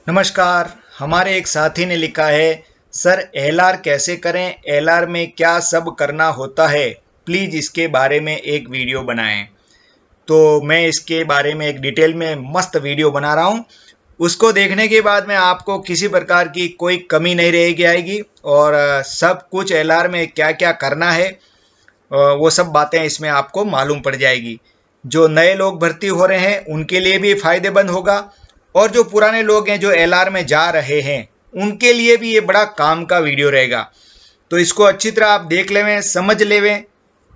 नमस्कार। हमारे एक साथी ने लिखा है, सर एलआर कैसे करें, एलआर में क्या सब करना होता है, प्लीज़ इसके बारे में एक वीडियो बनाएं। तो मैं इसके बारे में एक डिटेल में मस्त वीडियो बना रहा हूं। उसको देखने के बाद में आपको किसी प्रकार की कोई कमी नहीं रहेगी आएगी और सब कुछ एलआर में क्या क्या करना है वो सब बातें इसमें आपको मालूम पड़ जाएगी। जो नए लोग भर्ती हो रहे हैं उनके लिए भी फ़ायदेमंद होगा और जो पुराने लोग हैं जो एलआर में जा रहे हैं उनके लिए भी ये बड़ा काम का वीडियो रहेगा। तो इसको अच्छी तरह आप देख लेवें, समझ लेवें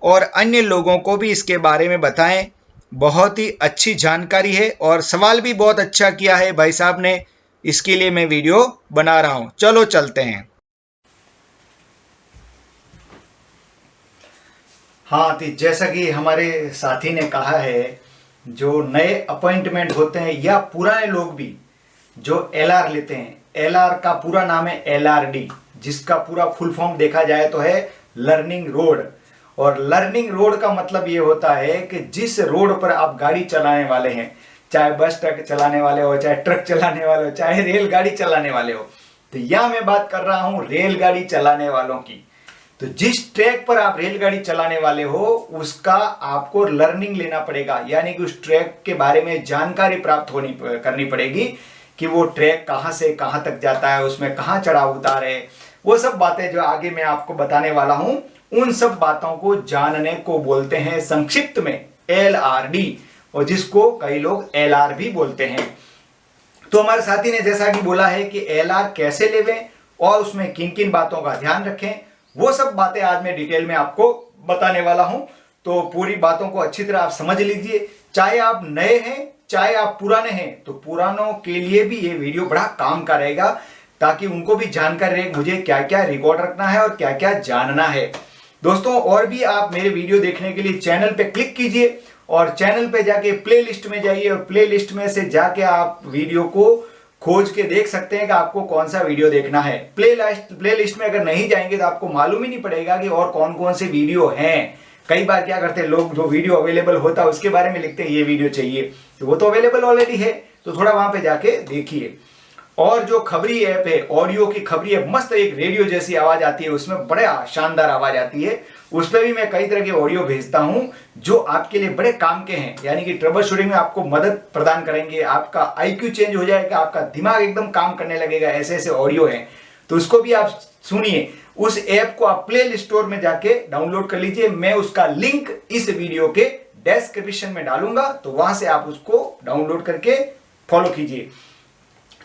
और अन्य लोगों को भी इसके बारे में बताएं। बहुत ही अच्छी जानकारी है और सवाल भी बहुत अच्छा किया है भाई साहब ने, इसके लिए मैं वीडियो बना रहा हूं। चलो चलते हैं। हाँ, तो जैसा कि हमारे साथी ने कहा है, जो नए अपॉइंटमेंट होते हैं या पुराने लोग भी जो एलआर लेते हैं, एलआर का पूरा नाम है एलआरडी, जिसका पूरा फुल फॉर्म देखा जाए तो है लर्निंग रोड। और लर्निंग रोड का मतलब ये होता है कि जिस रोड पर आप गाड़ी चलाने वाले हैं, चाहे बस ट्रक चलाने वाले हो, चाहे ट्रक चलाने वाले हो, चाहे रेलगाड़ी चलाने वाले हो, तो यहां मैं बात कर रहा हूं रेलगाड़ी चलाने वालों की। तो जिस ट्रैक पर आप रेलगाड़ी चलाने वाले हो उसका आपको लर्निंग लेना पड़ेगा, यानी कि उस ट्रैक के बारे में जानकारी प्राप्त करनी पड़ेगी कि वो ट्रैक कहां से कहां तक जाता है, उसमें कहां चढ़ाव उतार है, वो सब बातें जो आगे मैं आपको बताने वाला हूं, उन सब बातों को जानने को बोलते हैं संक्षिप्त में एलआरडी, और जिसको कई लोग एलआर भी बोलते हैं। तो हमारे साथी ने जैसा कि बोला है कि एलआर कैसे लेवें और उसमें किन किन बातों का ध्यान रखें, वो सब बातें आज मैं डिटेल में आपको बताने वाला हूं। तो पूरी बातों को अच्छी तरह आप समझ लीजिए। चाहे आप नए हैं चाहे आप पुराने हैं, तो पुरानों के लिए भी ये वीडियो बड़ा काम का रहेगा, ताकि उनको भी जानकारी रहे मुझे क्या क्या रिकॉर्ड रखना है और क्या क्या जानना है। दोस्तों, और भी आप मेरे वीडियो देखने के लिए चैनल पे क्लिक कीजिए और चैनल पे जाके प्ले लिस्ट में जाइए और प्ले लिस्ट में से जाके आप वीडियो को खोज के देख सकते हैं कि आपको कौन सा वीडियो देखना है। प्ले लिस्ट में अगर नहीं जाएंगे तो आपको मालूम ही नहीं पड़ेगा कि और कौन कौन से वीडियो हैं। कई बार क्या करते हैं लोग, जो वीडियो अवेलेबल होता है उसके बारे में लिखते हैं ये वीडियो चाहिए, तो वो तो अवेलेबल ऑलरेडी है, तो थोड़ा वहां पे जाके देखिए। और जो खबरी ऐप है, ऑडियो की खबरी ऐप, मस्त एक रेडियो जैसी आवाज आती है, उसमें बड़ा शानदार आवाज आती है, उस पर भी मैं कई तरह के ऑडियो भेजता हूं जो आपके लिए बड़े काम के हैं, यानी कि ट्रबल शूटिंग में आपको मदद प्रदान करेंगे, आपका आईक्यू चेंज हो जाएगा, आपका दिमाग एकदम काम करने लगेगा, ऐसे ऐसे ऑडियो हैं। तो उसको भी आप सुनिए। उस ऐप को आप प्ले स्टोर में जाके डाउनलोड कर लीजिए, मैं उसका लिंक इस वीडियो के डिस्क्रिप्शन में डालूंगा, तो वहां से आप उसको डाउनलोड करके फॉलो कीजिए।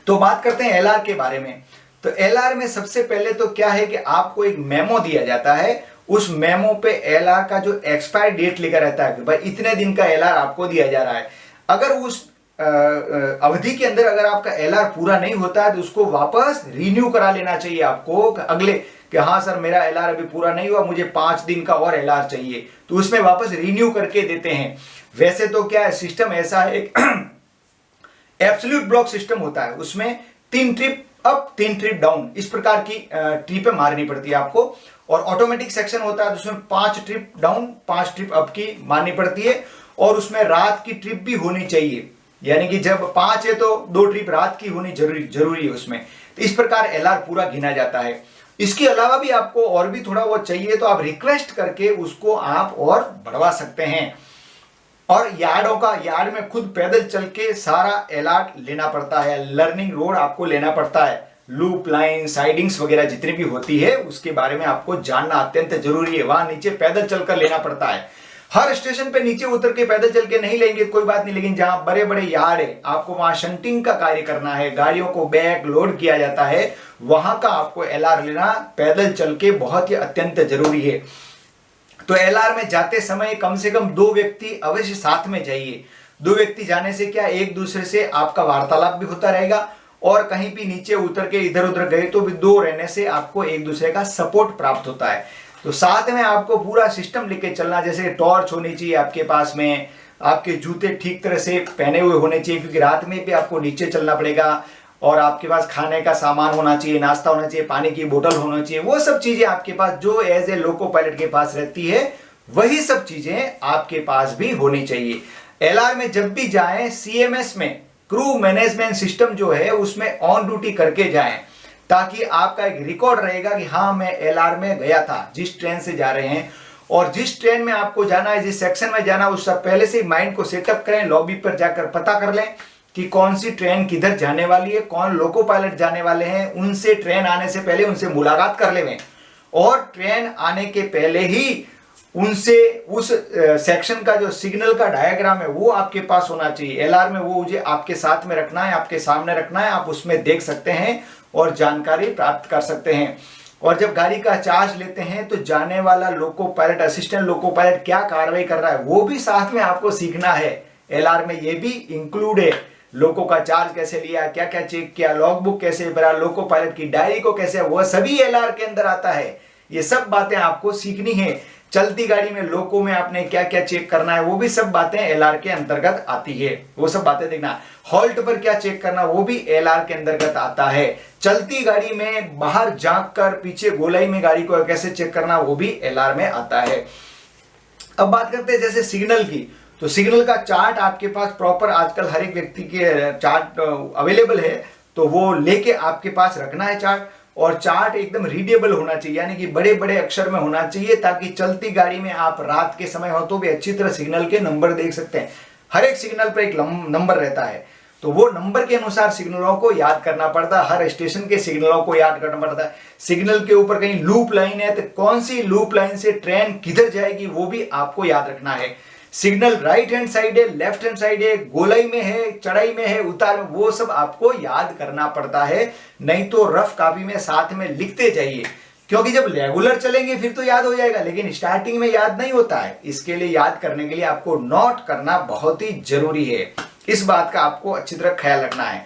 तो बात करते हैं एलआर के बारे में। तो एलआर में सबसे पहले तो क्या है कि आपको एक मेमो दिया जाता है, उस मेमो पे एलआर का जो एक्सपायर डेट लिखा रहता है कि भाई इतने दिन का एलआर आपको दिया जा रहा है। अगर उस अवधि के अंदर अगर आपका एलआर पूरा नहीं होता है तो उसको वापस रिन्यू करा लेना चाहिए आपको अगले, कि हाँ सर मेरा एलआर अभी पूरा नहीं हुआ, मुझे 5 दिन का और एलआर चाहिए, तो उसमें वापस रिन्यू करके देते हैं। वैसे तो क्या है, सिस्टम ऐसा है, एब्सोल्यूट ब्लॉक सिस्टम होता है, उसमें 3 ट्रिप अप 3 ट्रिप डाउन इस प्रकार की ट्रिपें मारनी पड़ती है आपको। और ऑटोमेटिक सेक्शन होता है तो उसमें 5 ट्रिप डाउन 5 ट्रिप अप की मारनी पड़ती है, और उसमें रात की ट्रिप भी होनी चाहिए, यानी कि जब 5 है तो 2 ट्रिप रात की होनी जरूरी है उसमें। तो इस प्रकार एलआर पूरा गिना जाता है। इसके अलावा भी आपको और भी थोड़ा बहुत चाहिए तो आप रिक्वेस्ट करके उसको आप और बढ़वा सकते हैं। और यार्ड में खुद पैदल चल के सारा एलआर लेना पड़ता है, लर्निंग रोड आपको लेना पड़ता है, लूप लाइन साइडिंग्स वगैरह जितनी भी होती है उसके बारे में आपको जानना अत्यंत जरूरी है। वहां नीचे पैदल चलकर लेना पड़ता है। हर स्टेशन पे नीचे उतर के पैदल चल के नहीं लेंगे कोई बात नहीं, लेकिन जहां बड़े बड़े यार्ड है, आपको वहां शंटिंग का कार्य करना है, गाड़ियों को बैक लोड किया जाता है, वहां का आपको एलआर लेना पैदल चल के बहुत ही अत्यंत जरूरी है। तो एलआर में जाते समय कम से कम 2 व्यक्ति अवश्य साथ में जाइए। 2 व्यक्ति जाने से क्या, एक दूसरे से आपका वार्तालाप भी होता रहेगा, और कहीं भी नीचे उतर के इधर उधर गए तो भी 2 रहने से आपको एक दूसरे का सपोर्ट प्राप्त होता है। तो साथ में आपको पूरा सिस्टम लेके चलना, जैसे टॉर्च होनी चाहिए आपके पास में, आपके जूते ठीक तरह से पहने हुए होने चाहिए क्योंकि रात में भी आपको नीचे चलना पड़ेगा, और आपके पास खाने का सामान होना चाहिए, नाश्ता होना चाहिए, पानी की बोतल होना चाहिए, वो सब चीजें आपके पास जो एज ए लोको पायलट के पास रहती है वही सब चीजें आपके पास भी होनी चाहिए। एलआर में जब भी जाएं, सीएमएस में क्रू मैनेजमेंट सिस्टम जो है उसमें ऑन ड्यूटी करके जाएं, ताकि आपका एक रिकॉर्ड रहेगा कि हाँ मैं एलआर में गया था, जिस ट्रेन से जा रहे हैं और जिस ट्रेन में आपको जाना है, जिस सेक्शन में जाना है, उससे पहले से ही माइंड को सेटअप करें, लॉबी पर जाकर पता कर लें कि कौन सी ट्रेन किधर जाने वाली है, कौन लोको पायलट जाने वाले हैं, उनसे ट्रेन आने से पहले उनसे मुलाकात कर लें और ट्रेन आने के पहले ही उनसे उस सेक्शन का जो सिग्नल का डायग्राम है वो आपके पास होना चाहिए। एलआर में वो मुझे आपके साथ में रखना है, आपके सामने रखना है, आप उसमें देख सकते हैं और जानकारी प्राप्त कर सकते हैं। और जब गाड़ी का चार्ज लेते हैं तो जाने वाला loco pilot, assistant loco pilot क्या कार्रवाई कर रहा है वो भी साथ में आपको सीखना है। एलआर में ये भी इंक्लूड है, लोको का चार्ज कैसे लिया, क्या क्या चेक किया, लॉग बुक कैसे भरा, लोको पायलट की डायरी को कैसे, वह सभी एलआर के अंदर आता है। ये सब बातें आपको सीखनी है। चलती गाड़ी में लोको में आपने क्या क्या चेक करना है वो भी सब बातें एलआर के अंतर्गत आती है, वो सब बातें देखना। हॉल्ट पर क्या चेक करना वो भी एलआर के अंतर्गत आता है। चलती गाड़ी में बाहर झांक कर पीछे गोलाई में गाड़ी को कैसे चेक करना वो भी एलआर में आता है। अब बात करते हैं जैसे सिग्नल की, तो सिग्नल का चार्ट आपके पास प्रॉपर आजकल हर एक व्यक्ति के चार्ट अवेलेबल है, तो वो लेके आपके पास रखना है चार्ट। और चार्ट एकदम रीडेबल होना चाहिए, यानी कि बड़े बड़े अक्षर में होना चाहिए, ताकि चलती गाड़ी में आप रात के समय हो तो भी अच्छी तरह सिग्नल के नंबर देख सकते हैं। हर एक सिग्नल पर एक नंबर रहता है, तो वो नंबर के अनुसार सिग्नलों को याद करना पड़ता है, हर स्टेशन के सिग्नलों को याद करना पड़ता है। सिग्नल के ऊपर कहीं लूप लाइन है तो कौन सी लूप लाइन से ट्रेन किधर जाएगी वो भी आपको याद रखना है। सिग्नल राइट हैंड साइड है, लेफ्ट हैंड साइड है, गोलाई में है, चढ़ाई में है, उतार में, वो सब आपको याद करना पड़ता है। नहीं तो रफ कॉपी में साथ में लिखते जाइए, क्योंकि जब रेगुलर चलेंगे फिर तो याद हो जाएगा, लेकिन स्टार्टिंग में याद नहीं होता है। इसके लिए याद करने के लिए आपको नोट करना बहुत ही जरूरी है। इस बात का आपको अच्छी तरह ख्याल रखना है।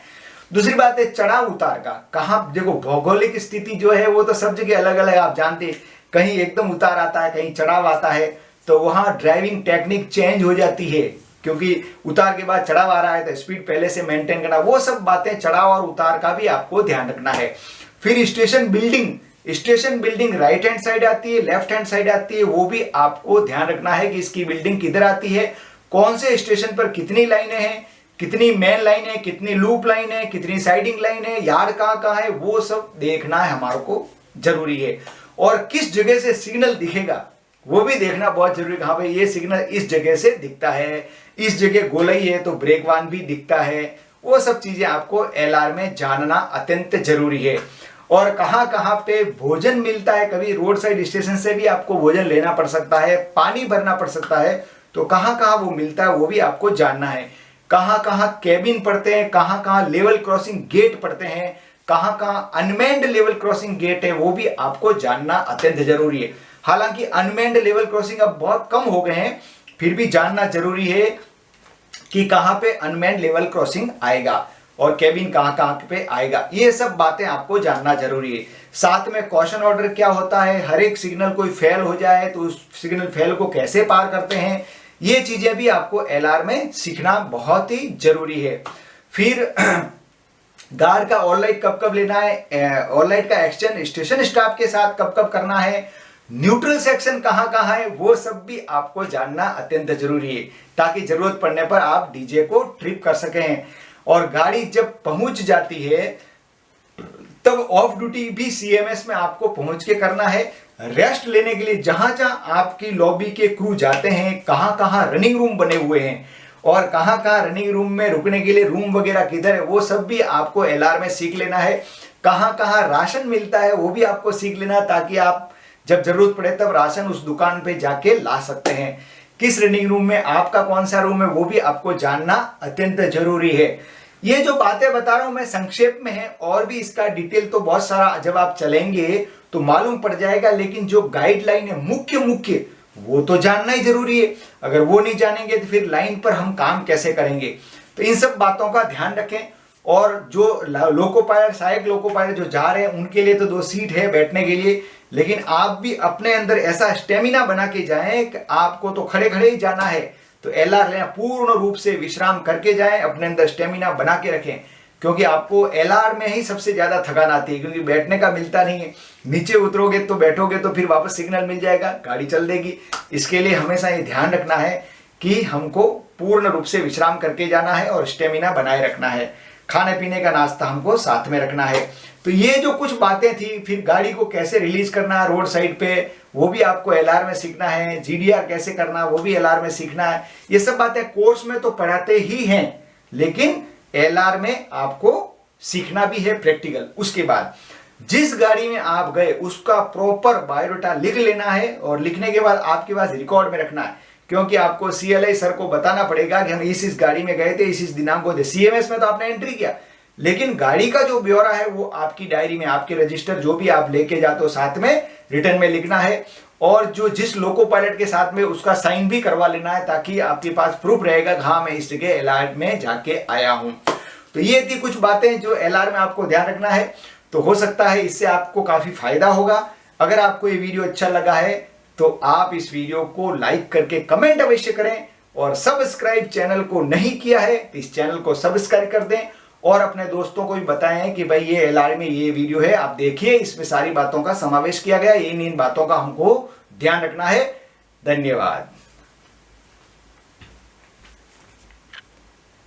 दूसरी बात है चढ़ाव उतार का, कहां देखो भौगोलिक स्थिति जो है वो तो सब जगह अलग अलग आप जानते हैं, कहीं एकदम उतार आता है, कहीं चढ़ाव आता है, तो वहां ड्राइविंग टेक्निक चेंज हो जाती है, क्योंकि उतार के बाद चढ़ाव आ रहा है तो स्पीड पहले से मेंटेन करना, वो सब बातें चढ़ाव और उतार का भी आपको ध्यान रखना है। फिर station building right hand side आती है, लेफ्ट हैंड साइड आती है, वो भी आपको ध्यान रखना है कि इसकी बिल्डिंग किधर आती है, कौन से स्टेशन पर कितनी लाइनें हैं, कितनी मेन लाइन है, कितनी लूप लाइन है, कितनी साइडिंग लाइन है, यार्ड कहां है, वो सब देखना है हमारे को जरूरी है। और किस जगह से सिग्नल दिखेगा वो भी देखना बहुत जरूरी है। हाँ भाई ये सिग्नल इस जगह से दिखता है, इस जगह गोलाई है तो ब्रेक वान भी दिखता है, वो सब चीजें आपको एलआर में जानना अत्यंत जरूरी है। और कहां कहां पे भोजन मिलता है, कभी रोड साइड स्टेशन से भी आपको भोजन लेना पड़ सकता है, पानी भरना पड़ सकता है, तो कहां कहां वो मिलता है वो भी आपको जानना है। कहां कहां कैबिन पड़ते हैं, कहां कहां लेवल क्रॉसिंग गेट पड़ते हैं, कहां कहां अनमेन्ड लेवल क्रॉसिंग गेट है, वो भी आपको जानना अत्यंत जरूरी है। हालांकि अनमेन्ड लेवल क्रॉसिंग अब बहुत कम हो गए हैं, फिर भी जानना जरूरी है कि कहां पे अनमेन्ड लेवल क्रॉसिंग आएगा और कैबिन कहां कहां पे आएगा, ये सब बातें आपको जानना जरूरी है। साथ में कॉशन ऑर्डर क्या होता है, हर एक सिग्नल कोई फेल हो जाए तो उस सिग्नल फेल को कैसे पार करते हैं, ये चीजें भी आपको एलआर में सीखना बहुत ही जरूरी है। फिर गार्ड का ऑल लाइट कब कब लेना है, ऑल लाइट का एक्सचेंज स्टेशन स्टाफ के साथ कब कब करना है, न्यूट्रल सेक्शन कहां कहां है, वो सब भी आपको जानना अत्यंत जरूरी है, ताकि जरूरत पड़ने पर आप डीजे को ट्रिप कर सकें। और गाड़ी जब पहुंच जाती है तब ऑफ ड्यूटी भी सीएमएस में आपको पहुंच के करना है। रेस्ट लेने के लिए जहां जहां आपकी लॉबी के क्रू जाते हैं, कहां कहां रनिंग रूम बने हुए हैं और कहां कहां रनिंग रूम में रुकने के लिए रूम वगैरह किधर है, वो सब भी आपको एलआर में सीख लेना है। कहां कहां राशन मिलता है वो भी आपको सीख लेना, ताकि आप जब जरूरत पड़े तब राशन उस दुकान पे जाके ला सकते हैं। किस रनिंग रूम में आपका कौन सा रूम है वो भी आपको जानना अत्यंत जरूरी है। ये जो बातें बता रहा हूं मैं संक्षेप में है, और भी इसका डिटेल तो बहुत सारा जब आप चलेंगे तो मालूम पड़ जाएगा, लेकिन जो गाइडलाइन है मुख्य वो तो जानना ही जरूरी है। अगर वो नहीं जानेंगे तो फिर लाइन पर हम काम कैसे करेंगे, तो इन सब बातों का ध्यान रखें। और जो लोको पायलट, सहायक लोको पायलट जो जा रहे हैं उनके लिए तो 2 सीट है बैठने के लिए, लेकिन आप भी अपने अंदर ऐसा स्टेमिना बना के जाएं कि आपको तो खड़े खड़े ही जाना है, तो एलआर लेना पूर्ण रूप से विश्राम करके जाएं, अपने अंदर स्टेमिना बना के रखें, क्योंकि आपको एलआर में ही सबसे ज्यादा थकान आती है, क्योंकि बैठने का मिलता नहीं है। नीचे उतरोगे तो बैठोगे तो फिर वापस सिग्नल मिल जाएगा, गाड़ी चल देगी। इसके लिए हमेशा ये ध्यान रखना है कि हमको पूर्ण रूप से विश्राम करके जाना है और स्टेमिना बनाए रखना है। खाने पीने का नाश्ता हमको साथ में रखना है। तो ये जो कुछ बातें थी, फिर गाड़ी को कैसे रिलीज करना है रोड साइड पे, वो भी आपको एलआर में सीखना है। जीडीआर कैसे करना, वो भी एलआर में सीखना है। ये सब बातें कोर्स में तो पढ़ाते ही हैं, लेकिन एलआर में आपको सीखना भी है प्रैक्टिकल। उसके बाद जिस गाड़ी में आप गए उसका प्रॉपर बायोडाटा लिख लेना है, और लिखने के बाद आपके पास रिकॉर्ड में रखना है, क्योंकि आपको सीएलआई सर को बताना पड़ेगा कि हम इस गाड़ी में गए थे, इस दिनांक को थे। सीएमएस में तो आपने एंट्री किया, लेकिन गाड़ी का जो ब्यौरा है वो आपकी डायरी में, आपके रजिस्टर जो भी आप लेके जाते हो साथ में रिटर्न में लिखना है, और जो जिस लोको पायलट के साथ में उसका साइन भी करवा लेना है, ताकि आपके पास प्रूफ रहेगा कि हाँ मैं इस जगह एलआर में जाके आया हूं। तो ये थी कुछ बातें जो एलआर में आपको ध्यान रखना है। तो हो सकता है इससे आपको काफी फायदा होगा। अगर आपको ये वीडियो अच्छा लगा है तो आप इस वीडियो को लाइक करके कमेंट अवश्य करें, और सब्सक्राइब चैनल को नहीं किया है तो इस चैनल को सब्सक्राइब कर दें, और अपने दोस्तों को भी बताएं कि भाई ये एलआर में ये वीडियो है, आप देखिए, इसमें सारी बातों का समावेश किया गया है, इन बातों का हमको ध्यान रखना है। धन्यवाद।